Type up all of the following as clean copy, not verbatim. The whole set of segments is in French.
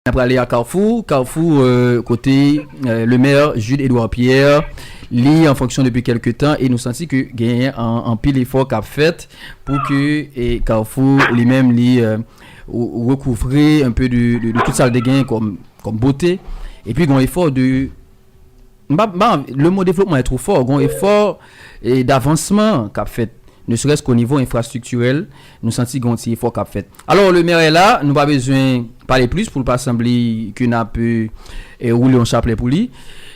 Après aller à Carrefour, côté le maire Jules-Édouard Pierre, lit en fonction depuis quelques temps et nous senti que gagne en pile effort qu'a fait pour que Carrefour lui-même recouvrer un peu de toute salle de gain comme beauté et puis un effort de le mot développement est trop fort, un effort d'avancement qu'a fait ne serait-ce qu'au niveau infrastructurel, nous senti qu'on petit effort qu'a fait. Alors le maire est là, nous pas besoin parler plus pour pas sembler qu'on a pu rouler en chapelet pour lui.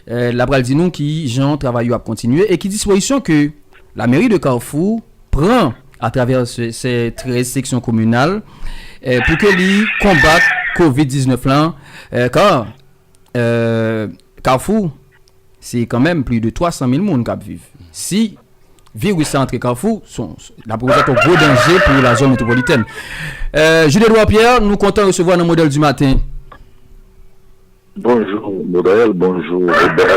La pral dit nous qui Jean travail à continuer et qui disposition que la mairie de Carrefour prend à travers ces 13 sections communales pour que lui combattent COVID-19 là car Carrefour c'est quand même plus de 300 000 personnes qui vivent. Si virus entre Carrefour, la présente un gros danger pour la zone métropolitaine. Jules-Édouard Pierre, nous comptons recevoir nos modèles du matin. Bonjour modèle, bonjour Robert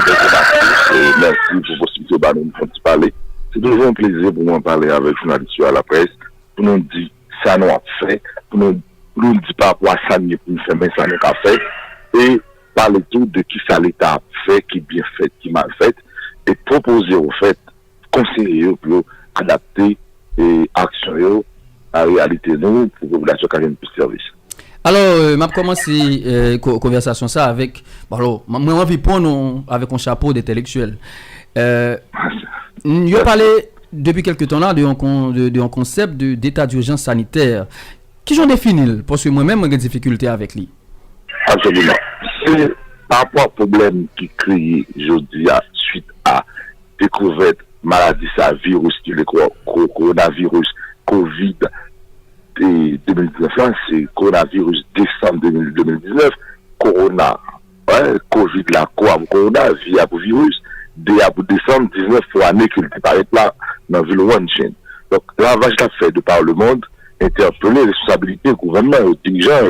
et merci pour la possibilité de nous parler. C'est toujours un plaisir pour moi de parler avec les journalistes à la presse, pour nous dire ça nous a fait, pour nous dire pas quoi ça nous pour nous faire, mais ça nous a fait, et parler tout de qui ça l'État a fait, qui bien fait, qui mal fait, et proposer au fait conseiller pour adapter et actions à la réalité nous pour la population qui a plus de service. Alors, m'a commencé conversation ça avec alors moi envie prendre avec un chapeau d'intellectuel. Il a parlé depuis quelques temps là de un concept d'état d'urgence sanitaire. Qui j'en définis parce que moi-même j'ai des difficultés avec lui. Absolument. C'est par rapport au problème qui crée aujourd'hui suite à découverte maladie, ça virus, qui est le coronavirus, Covid 2019, c'est coronavirus décembre 2019, corona, Covid, la corona, via virus, décembre 19 pour année qu'il paraît là, dans la ville de donc, lavage qu'a fait de par le monde, interpeller les responsabilités du gouvernement et aux dirigeants.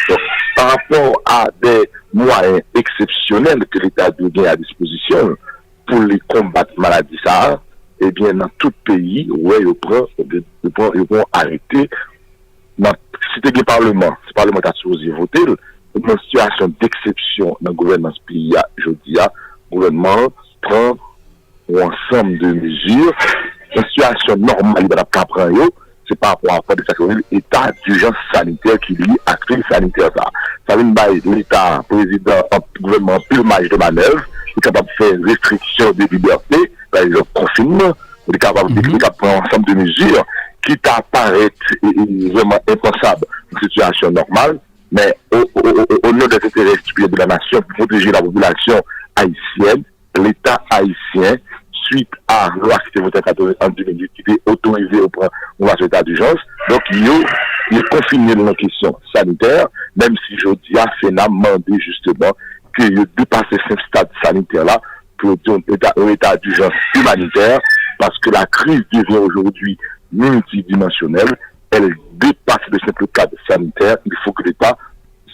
Donc, par rapport à des moyens exceptionnels que l'État doit gagner à disposition, pour les combattre maladie ça, eh bien dans tout pays ouais ils vont arrêter c'était le parlement a supposé voter une situation d'exception dans le gouvernement ce pays aujourd'hui le gouvernement prend un ensemble de mesures une situation normale il va pas prendre c'est par rapport à l'état d'urgence sanitaire qui lie à crise sanitaire ça veut dire l'État président gouvernement plus marge de manœuvre est capable de faire restriction des libertés, par exemple confinement, est capable de prendre un ensemble de mesures qui t'apparaissent vraiment impensables dans une situation normale, mais au nom des intérêts supérieurs de la nation, pour protéger la population haïtienne, l'État haïtien, suite à la loi qui était votée en 2018, qui était autorisée au plan de l'état d'urgence, donc il est confiné dans la question sanitaire, même si je dis à Sénat demandé justement que dépasser ce stade sanitaire là pour un état d'urgence humanitaire parce que la crise devient aujourd'hui multidimensionnelle, elle dépasse le simple cadre sanitaire, il faut que l'État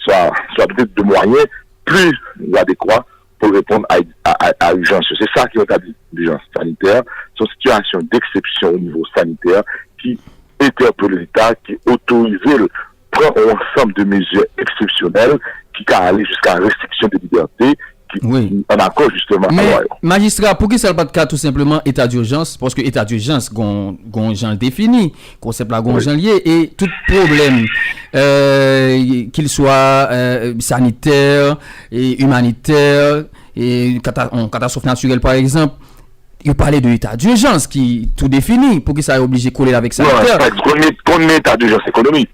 soit doté de moyens plus adéquats pour répondre à l'urgence. C'est ça qui est établi l'urgence sanitaire, c'est une situation d'exception au niveau sanitaire qui interpelle l'État, qui autorise prend un ensemble de mesures exceptionnelles qui can aller jusqu'à la restriction des libertés, qui en accord justement. Mais, magistrat, pour qui ça ne pas de cas tout simplement état d'urgence? Parce que état d'urgence, gon j'en défini, concept là, gon j'en lié, et tout problème, qu'il soit sanitaire, et humanitaire, et catastrophe naturelle par exemple, il parlait de l'état d'urgence qui tout définit, pour qui ça est obligé de coller avec sanitaire. Non, qu'on est état d'urgence économique,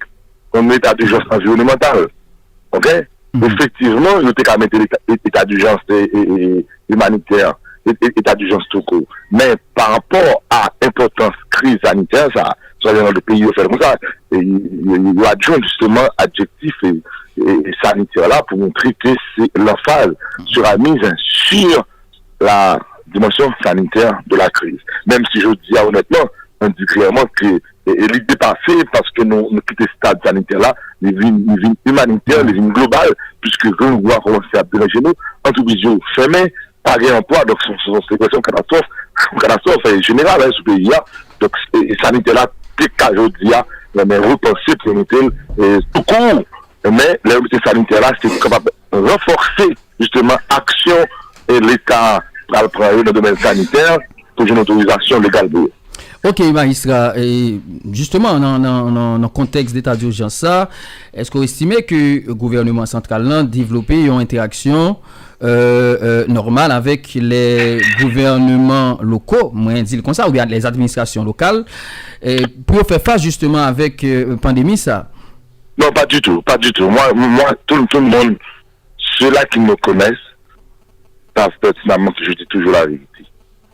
qu'on est état d'urgence environnementale. Ok? Effectivement, il était qu'à mettre l'état d'urgence humanitaire, état d'urgence tout court. Mais par rapport à l'importance crise sanitaire, ça, soit dans le pays, faire comme ça, il a adjoint justement adjectif et sanitaire là pour montrer que c'est l'emphase sera mise sur la dimension sanitaire de la crise. Même si je dis honnêtement, on dit clairement que l'idée dépassée parce que nous quittons ce stade sanitaire là, les vignes humanitaires, les vignes globales, puisque nous voulons commencer à déranger nous, en tout vision fermé, pas de emploi, donc c'est une catastrophe générale dans ce pays là. Donc sanitaire là, dès qu'aujourd'hui, mais repenser pour nous tout court, Mais l'unité sanitaire là, c'est capable de renforcer justement l'action et l'État dans le domaine sanitaire pour une autorisation légale. Ok, magistrat, et justement, dans le contexte d'état d'urgence, ça, est-ce qu'on estimait que le gouvernement central a développé une interaction normale avec les gouvernements locaux, moi je dis comme ça, ou bien les administrations locales, pour faire face justement avec la pandémie, ça? Non, pas du tout, pas du tout. Moi tout le monde, ceux-là qui me connaissent, savent pertinemment que je dis toujours la vérité.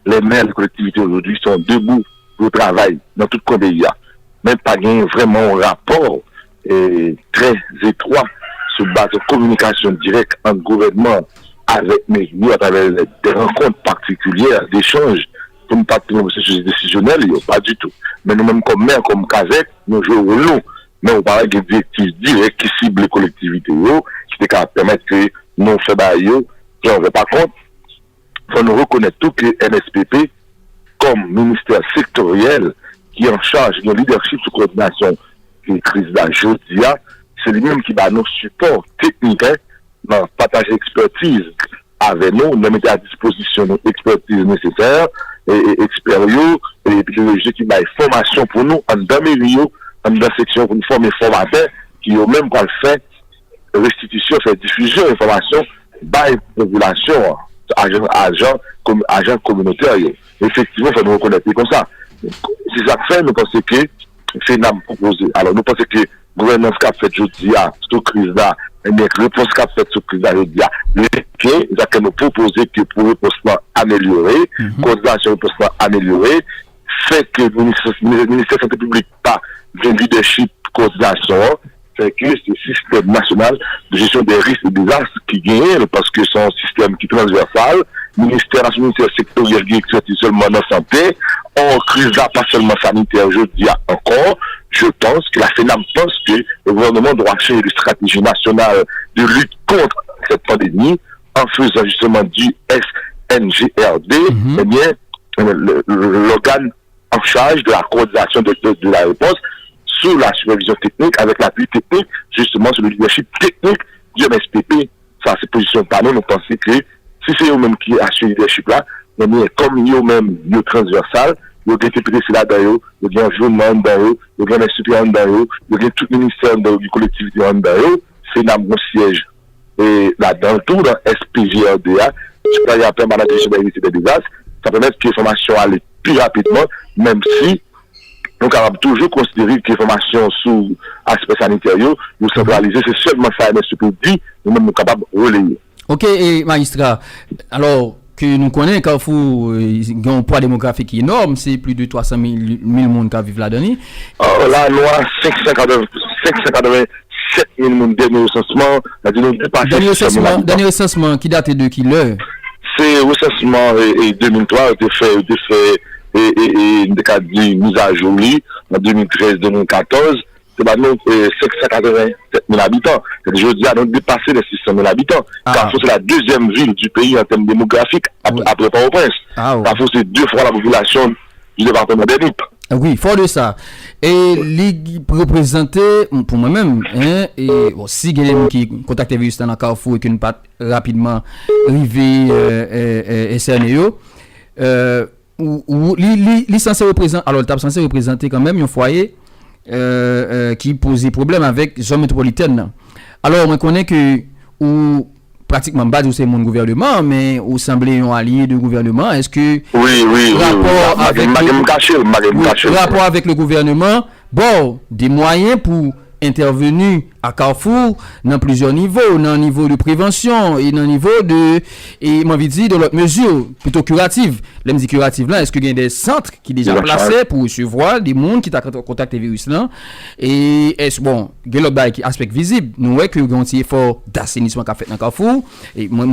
Les maires des collectivités aujourd'hui sont debout pour le travail dans tout le pays. Même pas gagné vraiment un rapport très étroit sur base de communication directe entre le gouvernement avec nous à travers des rencontres particulières, d'échanges, pour ne pas faire un processus décisionnel, pas du tout. Mais nous-mêmes comme maire, comme CASEC, nous jouons au long. Mais on parle de directives directes qui ciblent les collectivités, qui permettent que nous fassions ça. Par contre, il faut nous reconnaître tout que NSPP, comme ministère sectoriel, qui est en charge de leadership sous coordination de crise d'aujourd'hui, c'est lui-même qui va nous support technique dans le partage d'expertise avec nous, nous mettre à disposition nos expertises nécessaires et experts et puis le qui va formation pour nous en dans dans section pour nous former formateurs qui ont même pas fait restitution, fait diffusion d'informations par la population, agents communautaires. Effectivement, il faut nous reconnaître comme ça. C'est ça que fait, nous pensons que c'est nous proposé. Alors, nous pensons que le gouvernement qui a fait aujourd'hui, cette crise-là, et bien, réponse qu'a fait cette crise-là, que nous proposer que pour réponse améliorer, coordination réponse améliorer, fait que le ministère de la Santé publique pas de leadership coordination, fait que ce système national de gestion des risques et des désastres qui gagne, parce que c'est un système qui est transversal, ministère sectoriel qui est seulement dans la santé, en crise là, pas seulement sanitaire, je dis encore, je pense que la FENAM pense que le gouvernement doit changer une stratégie nationale de lutte contre cette pandémie en faisant justement du SNGRD, eh bien, l'organe en charge de la coordination de la réponse sous la supervision technique, avec l'appui technique, justement sur le leadership technique du MSPP. Ça, c'est position par nous, nous pensons que si c'est eux-mêmes qui assurent le leadership là, mais comme eux-mêmes, ils transversal, ils ont été PDC là-dedans, ils ont un journal là-dedans, ils ont un SPP là-dedans, ils ont tout le ministère de la collectivité là-dedans, c'est dans mon siège. Et là-dedans, tout dans SPGRDA, supérieur permanent de gestion des désastres, ça permet que l'information aille plus rapidement, même si nous sommes toujours considérer que l'information sous aspect sanitaire, nous centraliser, c'est seulement ça, MSPP dit, nous sommes capables de relayer. Ok, et magistrat, alors que nous connaissons Carrefour, il y a un poids démographique énorme, c'est plus de 300 000 personnes qui vivent là-dedans. La loi 587 000 personnes dernier recensement, dernier recensement qui date de qui l'heure? C'est recensement 2003, il a fait une mise à jour en 2013-2014. C'est maintenant 587 000 habitants. Je dis à nous dépasser les 600 000 habitants. Carrefour, c'est la deuxième ville du pays en termes démographiques après Port-au-Prince. Carrefour, c'est 2 fois la population du département des Nippes. Oui, fort de ça. Et les représenter, pour moi-même, et bon, si quelqu'un qui contacte virus dans Carrefour et qui ne pas rapidement arriver SNEO, ou les censé représenter, alors le censé représenter quand même un foyer qui posait problème avec zone métropolitaine. Alors on connaît que ou pratiquement pas c'est mon gouvernement, mais ou semblait un allié du gouvernement. Est-ce que rapport avec le gouvernement, bon, des moyens pour intervenir à Carrefour dans plusieurs niveaux, dans le niveau de prévention et dans le niveau de, et moi dire de l'autre mesure plutôt curative. Les mesures curatives là, est-ce qu'il y a des centres qui déjà placés pour recevoir des monde qui t'a contacté virus là, et est-ce bon, il y a l'autre aspect visible, nous voyons que il y a un effort d'assainissement qu'a fait dans Carrefour, et moi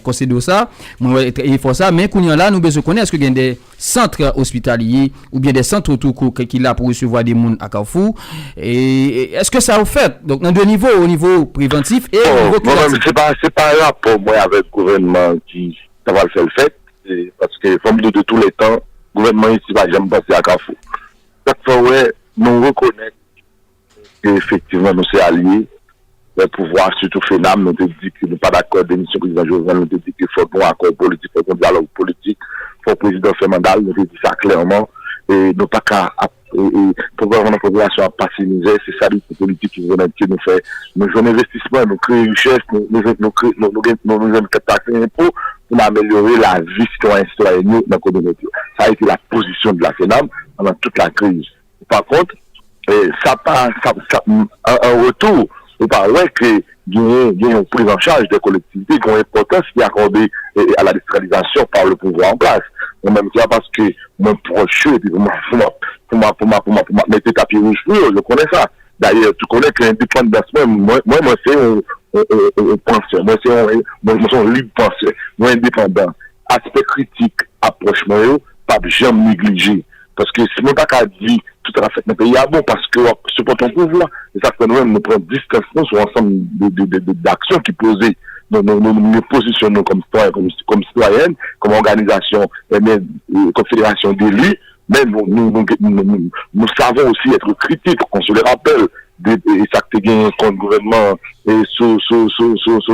considère ça, moi effort ça, mais qu'on y a là nous besoin connaître est-ce qu'il y a des centres hospitaliers ou bien des centres autour qui là pour recevoir des monde à Carrefour, et est-ce que ça au fait donc dans deux niveaux, au niveau préventif et au niveau curatif? C'est pas là pour moi avec le gouvernement qui ça va le faire le fait. Parce que, comme de tous les temps, le gouvernement ici va jamais passer à Carrefour. Chaque fois, nous reconnaître Et effectivement, nous sommes alliés. Le pouvoir, surtout FENAM, nous te dit que nous pas d'accord d'émission président Jovenel, nous te dit qu'il faut un accord politique, il faut un dialogue politique, il faut un président fait mandat, nous te dit ça clairement. Et nous pas qu'à pour la population à passer misère, c'est ça les politiques qui nous fait. Nous jouons investissement, nous créons richesse, nous taxer impôts pour améliorer la vie citoyenne dans la communauté. Ça a été la position de la FENAM pendant toute la crise. Par contre, ça un retour, on parle que il y a une prise en charge des collectivités qui ont une importance qui est accordée à la décentralisation par le pouvoir en place. En même temps, parce que mon proche, et puis pour mettre tapis rouge, je connais ça. D'ailleurs, tu connais que l'indépendance, moi, c'est un penseur, moi, c'est un libre penseur, moi, indépendant. Aspect critique, approche, moi, pas jamais négligé. Parce que si on n'a pas dit tout à fait dans le pays, bon, parce que c'est ton pouvoir, et ça fait nous prendre distance sur l'ensemble d'actions qui posaient. Nous positionnons comme citoyenne, comme organisation, comme fédération d'élus, mais nous savons aussi être critiques, on se le rappelle, et ça que tu as contre le gouvernement et sous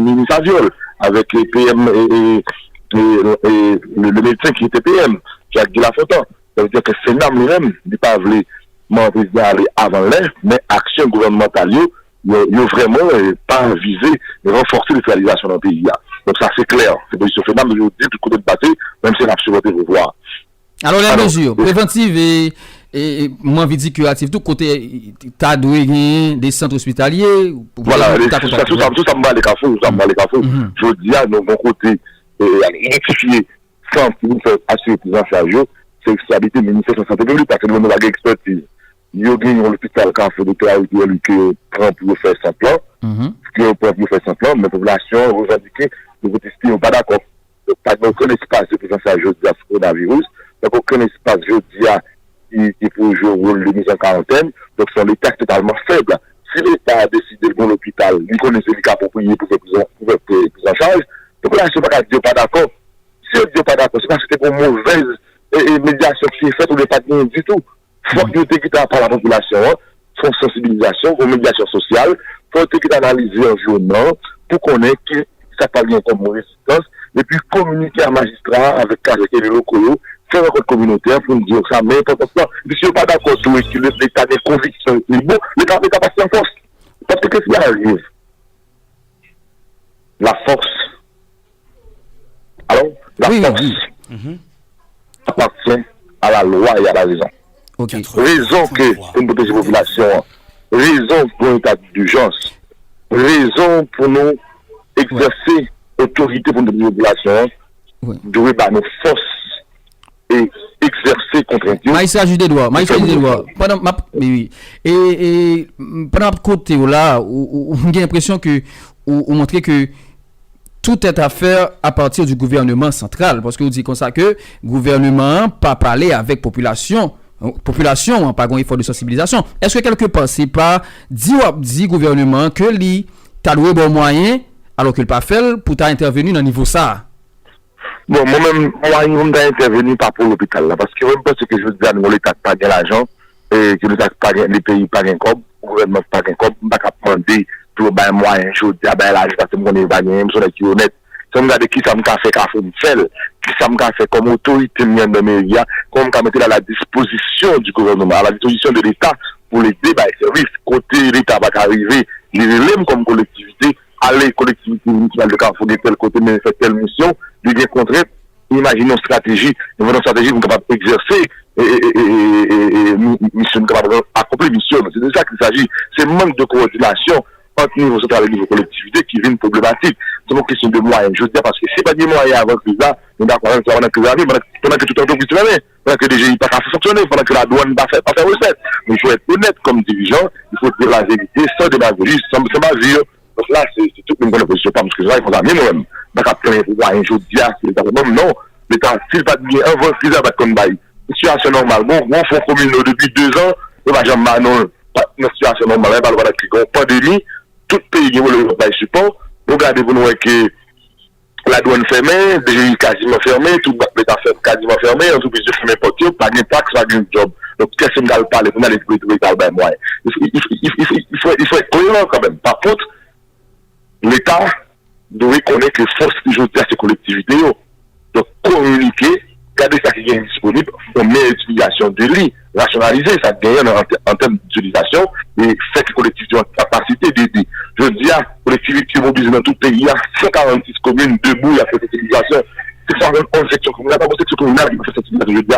ministre Aviol, avec les PM et le médecin qui était PM, Jacques Guy-Lafontaine. Ça veut dire que c'est lui-même, il n'est pas voulu aller avant l'air, mais action gouvernementale, il a vraiment pas visé et renforcer l'industrialisation dans le pays. Donc ça c'est clair. C'est position FENAM, je vous dis, du côté de bâté, même si c'est absolument de voir. Alors les mesures préventives et moins curative, tout côté, tu as des centres hospitaliers. Voilà, tout ça me va les cafous, Je dis à nos bons côtés, identifier sans qui nous fait assurer plus en charge, c'est l'expérience du ministère de la Santé publique parce que nous avons une expertise. Il y a l'hôpital Carrefour de Théâtre qui prend pour faire son plan, mais la population revendique que vous n'êtes pas d'accord. Pas aucun espace de présence à jeudi à ce coronavirus, donc aucun espace jeudi qui peut jouer le rôle de mise en quarantaine, donc c'est l'état totalement faible. Si l'État a décidé de prendre l'hôpital, il connaît les cas appropriés pour faire plus en charge, donc là, je ne sais pas dire pas d'accord. Si on ne dit pas d'accord, c'est parce que c'est pour mauvaise médiation qui est faite, on n'est pas bien du tout. Il faut que nous t'équipions par la population, son sensibilisation, une médiation sociale, il faut que analyser l'environnement pour connaître qui ça pas bien comme résistance, et puis communiquer à magistrat avec les locaux, faire un code communautaire pour nous dire ça, mais pas comme ça. Si on n'est pas d'accord sur l'état des convictions, bon, l'État n'est pas passé en force. Parce que qu'est-ce qui arrive? La force. Alors, la force appartient à la loi et à la raison. Okay. Raison que nous protéger la population, raison pour un état d'urgence, raison pour nous exercer autorité pour notre population, de nos forces et exercer contre un Dieu. Maïssa des doigts. Pendant le côté là, on a l'impression que on montrer que tout est à faire à partir du gouvernement central, parce que vous dites comme ça que le gouvernement pas parler avec population n'a pas un effort de sensibilisation. Est-ce que quelque part c'est pas dit gouvernement que lui t'a loué bon moyen alors qu'il pas fait pour intervenir dans niveau ça? Bon, moi-même, moi, intervenu pas pour l'hôpital là, parce que même parce que je veux dire, nous l'État pas de l'argent et que l'État pas les pays pas gain comme, le gouvernement pas gain comme, pas qu'à demander pour ben moyen, je dis ben là, parce que mon est pas gain, je suis honnête. Ça me regarde qui ça me fait qui ça me fait comme autorité de mes médias, comme qu'a mettre à la disposition du gouvernement, à la disposition de l'État pour les débats et services. Côté l'État va arriver, les élèves comme collectivité, aller collectivité municipale de Carrefour de tel côté, mais faire telle mission, lui bien contraire, imaginons une stratégie nous sommes capables d'exercer et mission capable d'accomplir mission. C'est de ça qu'il s'agit. C'est manque de coordination entre niveau central et niveau collectivité qui vient une problématique. C'est une question de moyens. Je veux dire parce que c'est pas des moyens avant que ça, on a quand même pendant que tout entreprise travaille, pendant que les GI pas fonctionner, pendant que la douane pas faire recette. Mais il faut être honnête comme dirigeant, il faut dire la vérité sans démagogie, sans dire. Donc là, c'est toute une bonne position, parce que là, il faut amener moi-même. Donc après, je dis à l'État, non, l'État, s'il pas dit un vrai crise, va comme bail. Situation normale. Bon, on fait commune depuis 2 ans, on va jamais, non, pas une situation normale, on va voir qu'il y a une pandémie, tout pays qui veut le support. Regardez-vous, nous, que la douane fermée, DGI quasiment fermé, tout l'État quasiment fermé, entreprise de fermé portier, pas de taxe, pas de job. Donc, qu'est-ce qu'on va parler pour aller pour l'État, ben, ouais. Il faut être cohérent quand même. Par contre, l'État doit connaître que force que je dis à ces collectivités, donc communiquer, garder ça qui est disponible, on met l'utilisation de l'île, rationaliser, ça gagne en termes d'utilisation, et faire que les collectivités ont la capacité d'aider. Je dis à collectivités mobilisées dans tout le pays, il y a 146 communes debout, il y a cette utilisation. C'est 111 sections communales, pas une section communale qui fait cette utilisation, je dis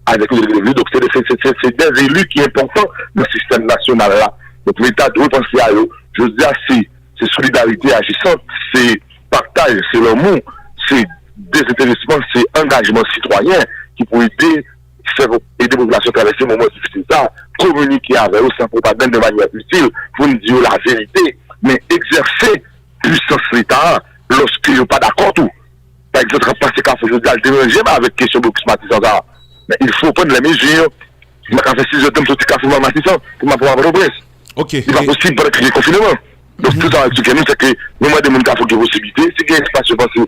avec les élus. Donc c'est des élus qui sont importants dans le système national là. Donc l'État doit penser à eux. Je dis à c'est solidarité agissante, c'est partage, c'est l'amour, c'est désintéressement, c'est engagement citoyen qui peut aider les populations à traverser les moments difficiles. Ça, communiquer avec eux sans propagande de manière utile pour nous dire la vérité, mais exercer puissance l'État lorsqu'ils ne sont pas d'accord tout. Par exemple, parce que je dis à le déranger avec question de climatisation. Mais il faut prendre les mesures. Je vais faire 6 heures de café pour ma progrès. Ok. C'est pas possible pour créer confinement. Donc, tout ça, ce que nous, c'est que nous, moi, des gens qui ont des possibilités. Si il y a un espace, je pense que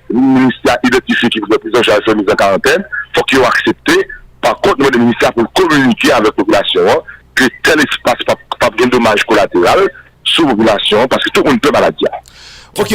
le ministère identifie qui peut prise en charge mise en quarantaine, il faut qu'ils aient accepté. Par contre, nous, le ministère, pour communiquer avec la population, que tel espace pas de dommage collatéral sur la population, parce que tout le monde peut maladie. Ok,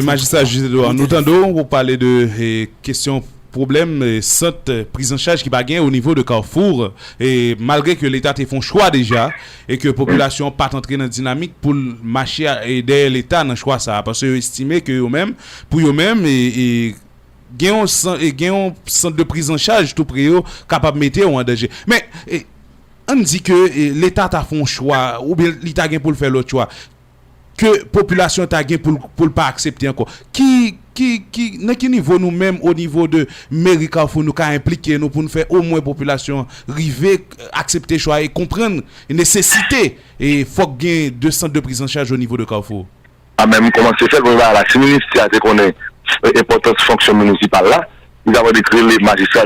magistrat Gisedouard, nous entendons vous parler de questions problème centre prise en charge qui va gagner au niveau de Carrefour et malgré que l'État ait fait un choix déjà et que la population pas entrer dans la dynamique pour marcher à aider l'État dans le choix ça parce que estimer que eux-mêmes pour eux-mêmes et gagnent un centre de prise en charge tout près capable de mettre en danger mais on dit que l'État a fait un choix ou bien l'État gagne pour le faire l'autre choix que population t'a gain pour pas accepter encore qui dans quel niveau nous-mêmes au niveau de mairie Carrefour nous ca impliquer nous pour nous faire au moins population river accepter choix et comprendre nécessité et faut gain de centres de prise en charge au niveau de Carrefour. Ah même comment c'est fait là si ministère te connaît importance fonction municipale là nous avons décrit les magistrats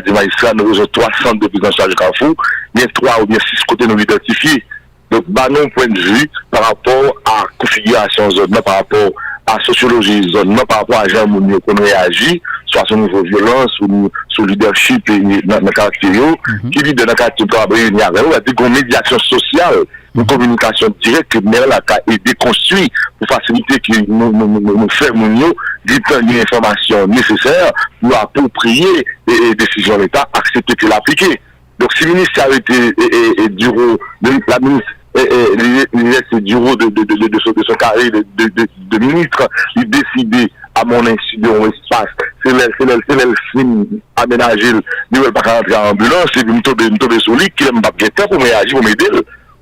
nous avons 3 centres de prise en charge de Carrefour il y a 3 ou bien 6 côtés nous identifiés. Donc, non point de vue par rapport à la configuration zone, par rapport à la sociologie zone, par rapport à gens qui réagit, soit sur le niveau violence, ou sur le leadership et dans le caractère, qui vit dans le caractère de travail, il y a une médiation sociale, une communication directe que Mel a aidé construire pour faciliter que nous faisons des informations nécessaires pour approprier les décisions de l'État, accepter que l'appliquer. Donc, si le ministère était du rôle de la ministre, c'est du rôle de son carré de ministre, il décidait à mon incident au espace, c'est le film aménagé, il ne veut pas rentrer en ambulance, et puis me tomber sur lui, qui n'aime pas bien pour réagir, pour m'aider.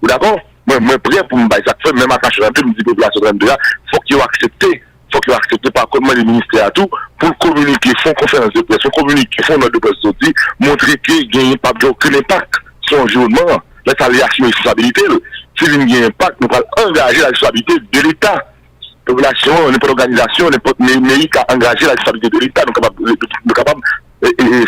Vous d'accord? Moi, prêt pour me bailler ça fait, même à cacher un peu, me dit population de là, faut qu'ils accepté. Faut qu'ils acceptent par contre les ministères à tout pour communiquer, font conférence de presse, communiquer, font note de presse sortie, montrer qu'il n'y a pas aucun impact sur l'environnement. Là, ça lui assume la responsabilité. S'il y a un impact, nous allons engager la responsabilité de l'État. La population, n'importe organisation, n'importe pays qui a engagé la responsabilité de l'État, nous sommes capables de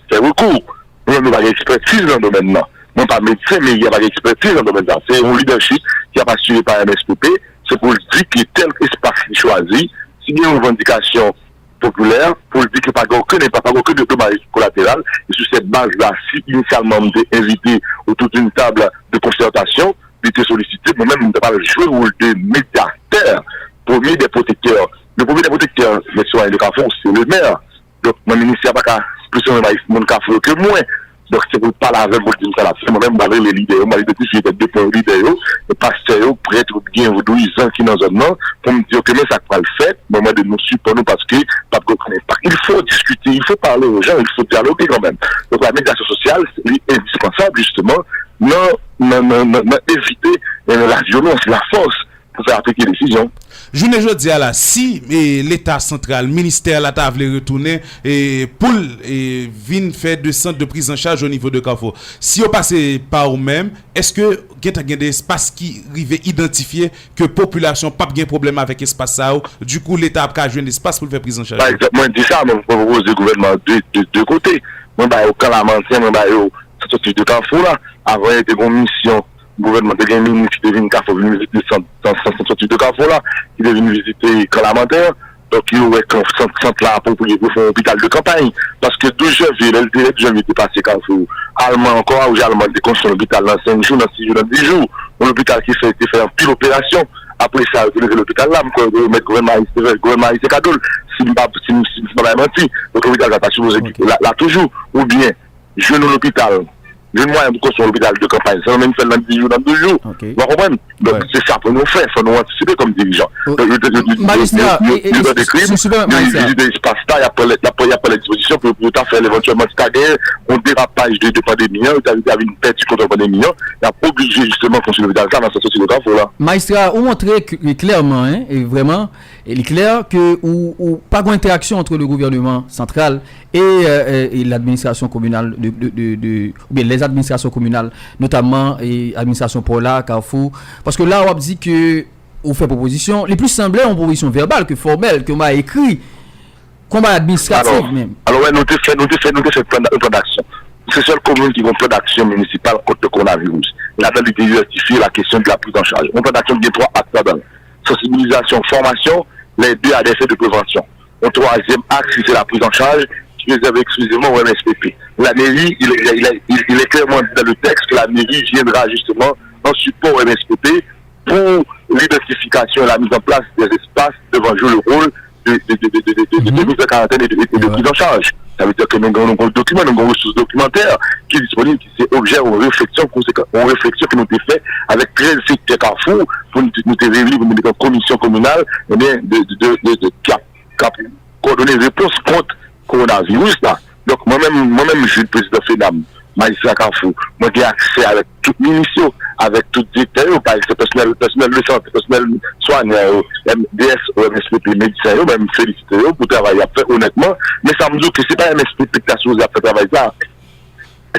faire recours. Nous avons une expertise dans le domaine là. Non pas médecin, mais il y a pas d'expertise dans le domaine là. C'est un leadership qui a pas suivi par MSPP. C'est pour dire que tel espace choisi, s'il y a une revendication populaire, pour dire qu'il n'y a pas aucun dommage collatéral, et sur cette base-là, si initialement on était invité autour d'une table de concertation, il était sollicité, moi-même, on ne pas jouer le rôle de médiateur, premier des protecteurs. Le premier des protecteurs, les citoyens de Carrefour, c'est le maire. Donc, mon ministère n'a pas plus mon Carrefour que moi. Donc, c'est pour parler avec vous, moi-même, avec les leaders, moi, identifié deux points leaders, les pasteurs, prêtres, bien, vous douisants qui dans un an, pour me dire que mais ça va le faire, moment de nous suivre nous parce que, pas de connaître pas. Il faut discuter, il faut parler aux gens, il faut dialoguer quand même. Donc, la médiation sociale, c'est indispensable, justement, éviter la violence, la force, pour faire appliquer les décisions. Je ne dis à la si l'État central, ministère là t'a voulu retourner et pour venir faire de centres de prise en charge au niveau de Carrefour. Si on passe par eux-mêmes, est-ce que il y a des espaces qui arrivent identifier que population pas de problème avec espace ça du coup l'État a joué un espace pour faire prise en charge. Moi dis ça, moi propose le gouvernement de deux côtés. Moi au Calamantin, moi au centre de Carrefour là, avant il y a une mission le gouvernement de ministre qui est venu Carrefour, visiter le centre de Carrefour là, qui est venu visiter Calamantin, Donc, il y aurait qu'un centre là approprié pour faire un hôpital de campagne. Parce que 12 janvier, le direct janvier était passé quand vous, Allemand encore, où Allemand a construit un hôpital dans 5 jours, dans 6 jours, dans 10 jours. Un hôpital qui fait une pile opération. Après ça, vous levez l'hôpital là, vous mettez gouvernement c'est cadeau. Si je ne suis pas menti, donc l'hôpital va pas supposé là toujours. Ou bien, je vais dans l'hôpital. Je vais moyen pour construire l'hôpital de campagne. Ça va même faire dans 10 jours, dans 2 jours. Vous comprenez? Donc, c'est ça pour nous faire. Il faut nous anticiper comme dirigeants. Magistrat, il y a des crimes, il y a des espaces là, il n'y a pas les dispositions pour faire éventuellement un dérapage de pandémie, il y a une perte contre la pandémie, il y a obligé justement de construire l'hôpital ça dans cette société là. Magistrat, vous montrez clairement, hein, et vraiment, il est clair que ou pas d'interaction entre le gouvernement central et l'administration communale ou bien les administrations communales, notamment l'administration Pola, Carrefour, parce que là on dit que on fait proposition, les plus semblables en proposition verbale que formelle, que m'a écrit, combat administratif même. Alors ouais, nous avons fait un plan d'action. C'est seule commune qui a un plan d'action municipal contre le coronavirus. La date de justifier la question de la prise en charge. Un plan d'action qui a 3 actes là-dedans. Sensibilisation, formation, les 2 à l'effet de prévention. Un 3e axe, c'est la prise en charge, qui réserve exclusivement au MSPP. La mairie, il est clairement dans le texte que la mairie viendra justement en support au MSPP pour l'identification et la mise en place des espaces devant jouer le rôle de mise en quarantaine et de prise en charge. Ça veut dire que nous avons un document, nous avons une ressource documentaire qui est disponible, qui c'est objet aux réflexions que nous avons fait avec 13 secteurs Carrefour pour nous réunir, pour nous mettre en commission communale, qui a coordonné réponse contre le coronavirus. Là. Donc moi-même, je suis le président FENAM, magistrat Carrefour. Moi, j'ai accès avec tout ministère, avec tout directeur, par exemple, personnel de santé, personnel soignant, MDS, MSPP, médecin, même féliciter pour travailler à faire honnêtement. Mais ça me dit que ce n'est pas MSPP qui a choisi à faire travail ça.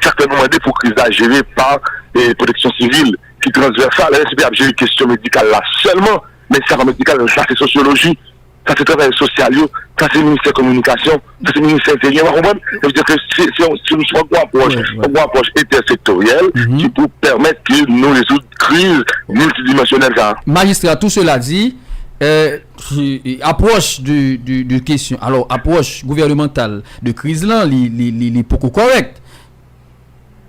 Certainement, il faut qu'ils soient gérés par la protection civile, qui est transversale. La MSPP a géré les questions médicales là seulement, mais ça, médical, ça c'est sociologie. Ça c'est travail social, ça c'est ministère de communication, ça c'est ministère intérieur. Ça veut dire que si nous sommes une approche intersectorielle qui peut permettre que nous résoudre crise multidimensionnelle. Magistrat, tout cela dit, approche de question, alors approche gouvernementale de crise là, il est beaucoup correct.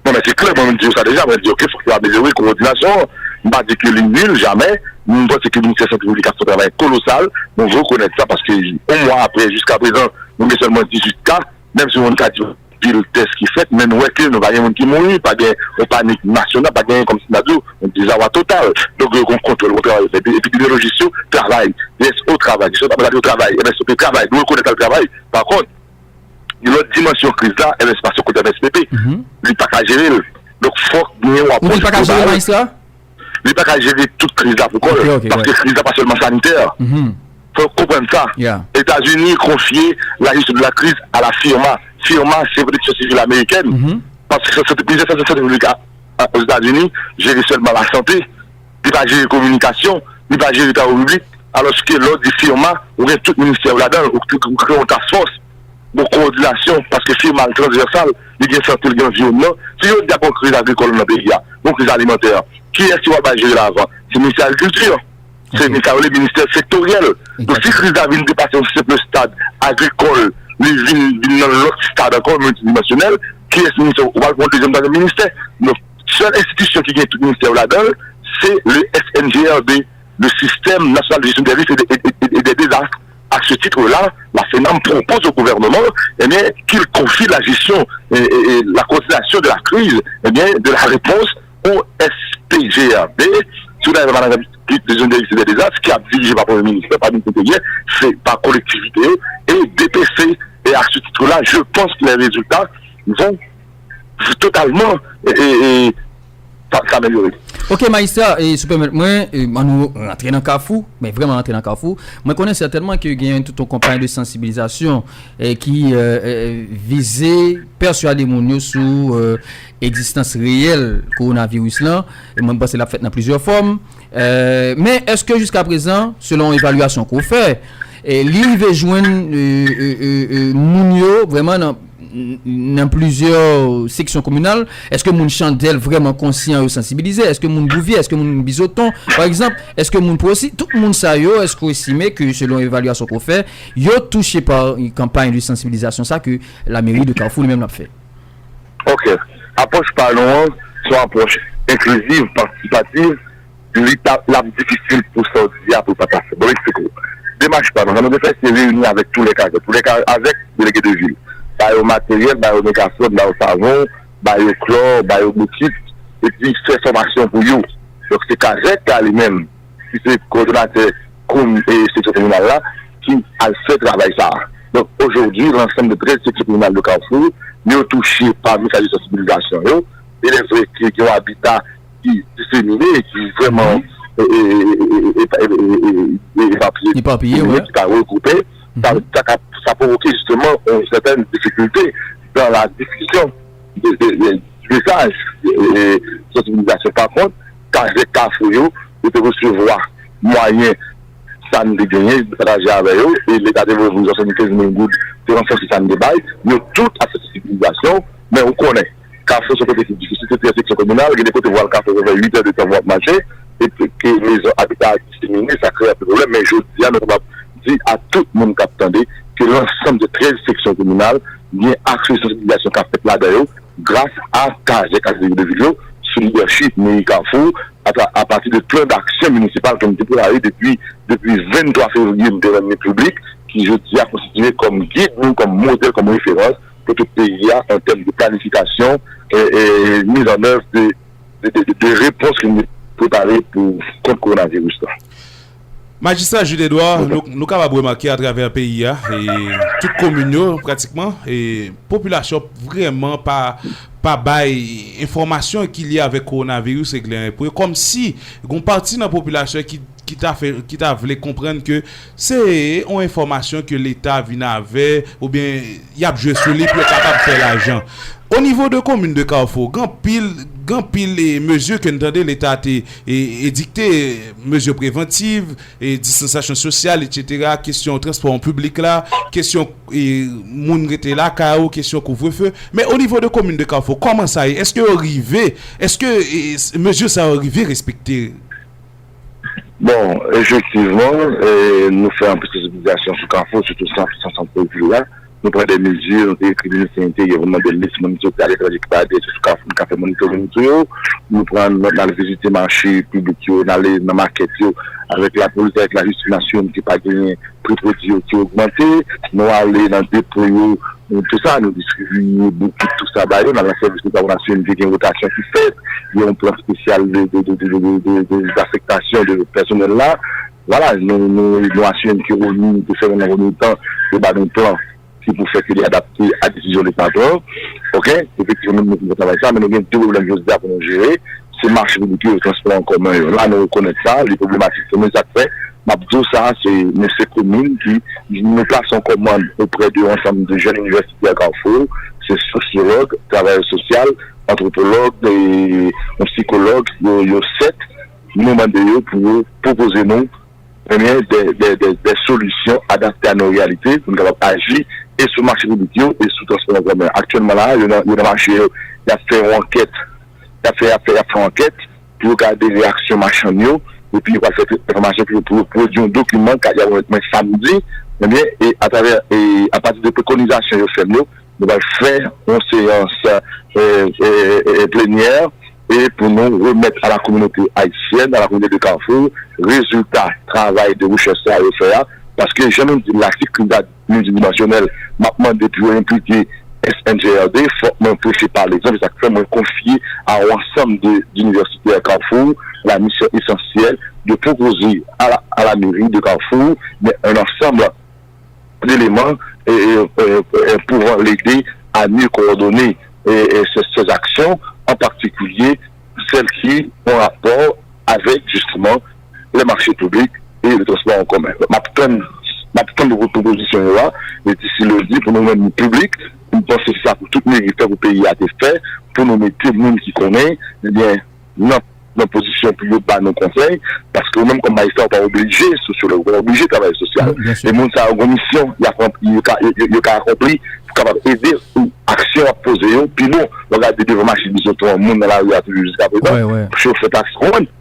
Non mais c'est clair, moi je dis ça déjà, je dis ok, il faut qu'il y ait améliorer la coordination. Je ne dis pas que c'est nul, jamais. Nous pensons que le ministère de la Santé publique a fait un travail colossal. Nous reconnaissons ça parce qu'au mois après, jusqu'à présent, nous avons seulement 18 cas, même si on a dit le test qui fait, mais nous voyons que nous avons des gens qui mourent, pas de panique nationale, pas de comme si nous avons un désarroi total. Donc, on contrôle le travail. L'épidémiologiste travaille, au travail, je ne sais pas au travail, MSPP travaille, nous reconnaissons le travail. Par contre, il y a une autre dimension crise là, elle est passée au côté MSPP. Il n'est pas qu'à gérer. Donc, il faut que nous approchions. Il n'est pas qu'à gérer ça? Il n'est pas qu'à gérer toute crise là. Pourquoi? Parce que crise là, pas seulement sanitaire. Il faut comprendre ça. États-Unis confié la gestion de la crise à la firma. Firma, c'est protection civile américaine. Parce que cette crise aux États-Unis, gérer seulement la santé, il va gérer la communication, il va gérer l'état public, alors que l'autre dit firma, on a tout le ministère là-dedans, on crée une task force. De coordination, parce que firma transversale, il y a santé, il y a environnement. Si on a une crise agricole dans le pays, une crise alimentaire, qui est-ce qui va gérer l'avant? C'est le ministère de l'Agriculture. C'est le ministère sectoriel. Donc si crise vient dépasser un simple stade agricole, il vient dans l'autre stade encore multidimensionnel, qui est ce ministère? On va le deuxième dans le ministère. Donc, seule institution qui gagne tout le ministère là-dedans, c'est le SNGRD, le Système National de Gestion des Risques et des Désastres. À ce titre-là, la FENAM propose au gouvernement qu'il confie la gestion et la coordination de la crise, de la réponse au SPGRD, sous la gestion des risques et des désastres, qui a dirigé par le ministère, par le ministère, c'est par collectivité, et DPC. Et à ce titre-là, je pense que les résultats vont totalement s'améliorer. Ok, magistrat, et moi, nous entrer dans Carrefour, mais vraiment entrer dans Carrefour. Moi, je connais certainement qu'il y a toute une campagne de sensibilisation qui visait persuader les gens sur l'existence réelle du coronavirus là. Et moi, je pense que c'est la fête dans plusieurs formes. Mais est-ce que jusqu'à présent, selon l'évaluation qu'on fait, l'IV joindre Mounio vraiment dans plusieurs sections communales, est-ce que moun Chandel vraiment conscient et sensibilisé? Est-ce que moun Bouvier, est-ce que moun Bizoton, par exemple, est-ce que moun Prossi, tout le monde ça yo, est-ce qu'on estime que selon l'évaluation qu'on fait, yo touché par une campagne de sensibilisation ça que la mairie de Carrefour lui-même l'a fait? Ok. Approche parlons, soit approche inclusive, participative, la difficile pour sortir pour pas passer. Bon, explique. Démarche pas. On a fait ces réunions avec tous les cas avec les délégués de ville. Au matériel, au mégaphone, au savon, au chlore, au boutique, et puis faire formation pour eux. Donc c'est Kazek lui-même, qui c'est coordonnateur et section communale là, qui a fait travail ça. Donc aujourd'hui, l'ensemble de 13 sections communales de Carrefour, nous ont touché par le message de sensibilisation. Et les vrais qui ont habitat, qui disséminés, qui vraiment éparpillés, qui a regroupé, ça a provoqué justement une certaine difficulté dans la diffusion du message de sensibilisation. Par contre, quand j'ai Carrefour, vous pouvez recevoir moyen ça ne gagner de partager avec eux et l'État de vous 75 000 gouttes de renforcer ça ne débat. Nous toute à cette sensibilisation, mais on connaît. Carrefour, c'est côté difficile, c'est une section communale, il y a des côtés voir le Carrefour over 8 heures de temps pour marcher, et que les habitats disséminés, ça crée un problème, mais je dis à tout le monde qui attendait que l'ensemble de 13 sections communales, il y a accès de sensibilisation qu'a fait là-dedans, grâce à KG de vidéo, sous leadership de Carrefour, à partir de plein d'actions municipales qui ont été déployées depuis 23 février de l'année publique, qui je dis a constitué comme guide, comme modèle, comme référence pour tout le pays en termes de planification et mise en œuvre de réponses qui nous préparées pour contre le coronavirus. Magistrat Jules Edouard, nous avons remarqué à travers le pays et toute commune pratiquement et population vraiment pas bail information qu'il y a avec coronavirus et comme si une partie de la population qui t'a voulu comprendre que c'est une information que l'État vient avec ou bien il y a joué sur lui pour capable de faire l'argent. Au niveau de commune de Carrefour, grand pile les mesures que nous l'État a édicté, mesures préventives et distanciation sociale, etc. Question transport public là, question moun rete là, KO, question couvre-feu. Mais au niveau de commune de Carrefour, comment ça est? Est-ce que mesures ça arrivé respecter? Bon, effectivement, nous faisons un peu de sensibilisation sur Carrefour, surtout sans centre-ville là. Nous prenons des mesures, nous écrivons des CNT, il y a vraiment des listes monitorisées, sur Carrefour, nous faisons monitoring. Nous prenons dans le visiter marché public, dans les markets, avec la police, avec la justice nationale qui n'a pas gagné, prix produits qui ont augmenté. Nous allons dans des dépôts, tout ça, nous distribuons beaucoup de tout ça. Dans la service de collaboration, il y a une rotation qui fait, il y a un plan spécial d'affectation de personnel là. Voilà, nous assurons que nous faisons en même temps un plan qui pour faire qu'il est adapté à la décision des patrons. Ok, effectivement, nous travaillons ça, mais nous avons deux problèmes pour nous gérer. C'est le marché public et le transport en commun. Là, nous reconnaissons ça, les problématiques, c'est ça que fait. Mabdou, ça, c'est ces communes qui nous placent en commande auprès de l'ensemble de jeunes universitaires à Carrefour. C'est sociologues, travailleurs sociaux, anthropologues et psychologues. Il y a 7 nous demandons pour proposer nous des solutions adaptées à nos réalités pour nous agir et sur le marché public et sur le transport en commun. Actuellement, là, il y a un marché, il a fait une enquête. Il a fait une enquête pour regarder les réactions marchandes et puis il va faire information pour produire un document qu'il y a samedi et à partir de préconisations nous allons faire une séance plénière et pour nous remettre à la communauté haïtienne, à la communauté de Carrefour, résultat travail de recherche à refaire parce que je me dis l'article multidimensionnel maintenant depuis impliqué SNGRD, fortement poussé par l'exemple, ça fait moins confié à l'ensemble d'universités à Carrefour la mission essentielle de proposer à la mairie de Carrefour mais un ensemble d'éléments pour l'aider à mieux coordonner ces actions, en particulier celles qui ont rapport avec justement les marchés publics et le transport en commun. Ma de votre proposition là, et d'ici lundi, pour nous-mêmes publics, nous pensons que ça pour tout mérite au pays a été fait, pour nous mettre tout le monde qui connaît, eh bien, notre position plus haut bas nos conseils, parce que nous-mêmes comme magistrat, on n'est pas obligé, sociologue, on est obligé de travailler social. Et nous, ça a une mission, il a accompli, pour capable aider action à poser, puis non, regardez devant machine, ils sont tout le monde dans la rue à tout jusqu'à présent. Chauffer taxe,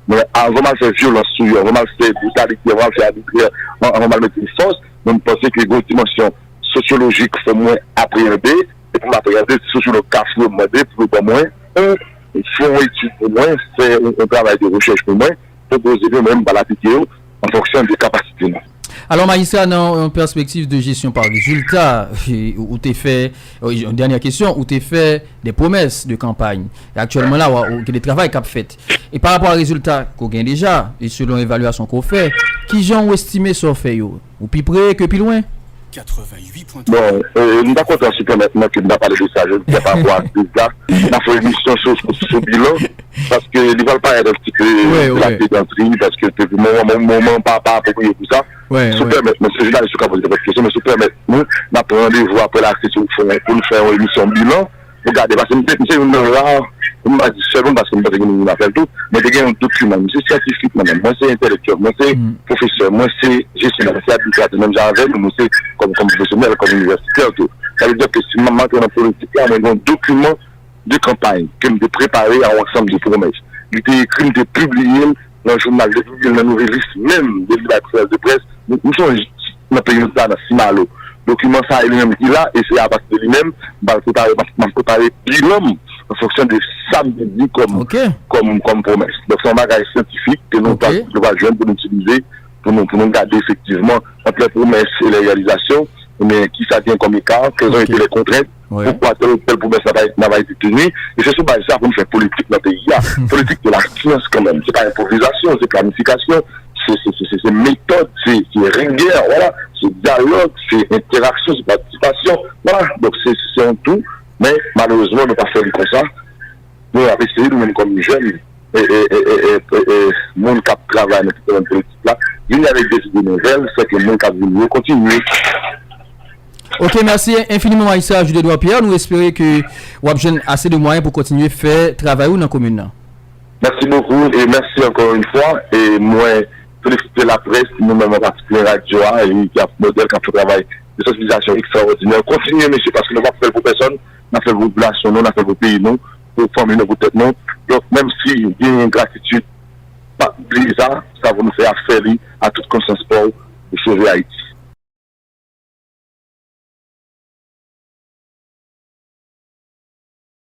mais avant mal faire violence sur eux, avant mal faire brutalité, avant mal faire arbitraire, avant mal mettre une force, nous pensons que une dimension sociologique, faut moins appréhender, et pour l'appréhender, sociologue, faut demander, pour moins, font une étude pour moi, faire un travail de recherche pour moi, proposer eux-mêmes par l'appliquer en fonction des capacités. Alors, magistrat, dans une perspective de gestion par résultat, où tu fait, une dernière question, où tu fait des promesses de campagne. Et actuellement, là, il y a des travaux qu'on fait. Et par rapport aux résultats qu'on gagne déjà, et selon l'évaluation qu'on fait, qui j'en estimé ça fait, ou plus près que plus loin? 88.3. Bon, nous sommes contents super maintenant que nous n'avons pas de ça. Je ne sais pas voir ça. Nous avons fait une émission sur ce bilan parce que ne veulent pas être un petit peu la pédanterie parce que mon moment pas approprié pour ça. Super, mais c'est là, je suis capable de poser des questions, mais super, nous avons rendez-vous après la session pour nous faire une émission bilan. Regardez, parce que c'est une rare, parce que nous avons fait tout, mais il y a un document, c'est scientifique, moi c'est intellectuel, moi c'est professeur, moi c'est gestionnaire, c'est administrateur, même j'avais, moi c'est comme professionnel, comme universitaire, tout. Ça veut dire que si maman est en politique, là, on a un document de campagne que nous avons préparé à un ensemble de promesses. Il était écrit, il était publié dans le journal, dans la nouvelle liste, même des livres de presse. Nous sommes dans le pays dans Simalo. Document ça lui-même qui là, et c'est à partir de lui-même, préparer bilan en fonction de ça dit comme promesse. Donc c'est un bagage scientifique que nous devons joindre pour nous utiliser, pour nous garder effectivement entre les promesses et les réalisations, mais qui ça tient comme écart, quelles ont été les contraintes, pourquoi telle promesse n'a pas été tenue, et c'est sur base de ça pour nous faire politique dans le pays. Politique de la science quand même, c'est pas improvisation, c'est planification. C'est méthode, c'est rigueur, voilà, c'est dialogue, c'est interaction, c'est participation, voilà. Donc c'est un tout, mais malheureusement, on ne peut pas faire comme ça. Nous avons essayé, nous-mêmes comme jeunes, et monde qui travaille dans cette politique là, venir avec des idées nouvelles, c'est que le monde qui a voulu continuer. Ok, merci infiniment, Maïssa Jules-Edouard Pierre. Nous espérons que vous avez assez de moyens pour continuer à faire travail dans la commune. Merci beaucoup et merci encore une fois. Et moi, féliciter la presse, nous-mêmes en particulier Radio A, et qui a modèle, qui a fait travail de sensibilisation extraordinaire. Continuez, monsieur, parce que nous n'avons pas fait pour personne, nous avons fait pour la nation, nous avons fait pour pays, nous, pour former nos têtes, nous. Donc, même si il y a une gratitude, pas oublier ça, ça va nous faire affaire à toute conscience pour sauver Haïti.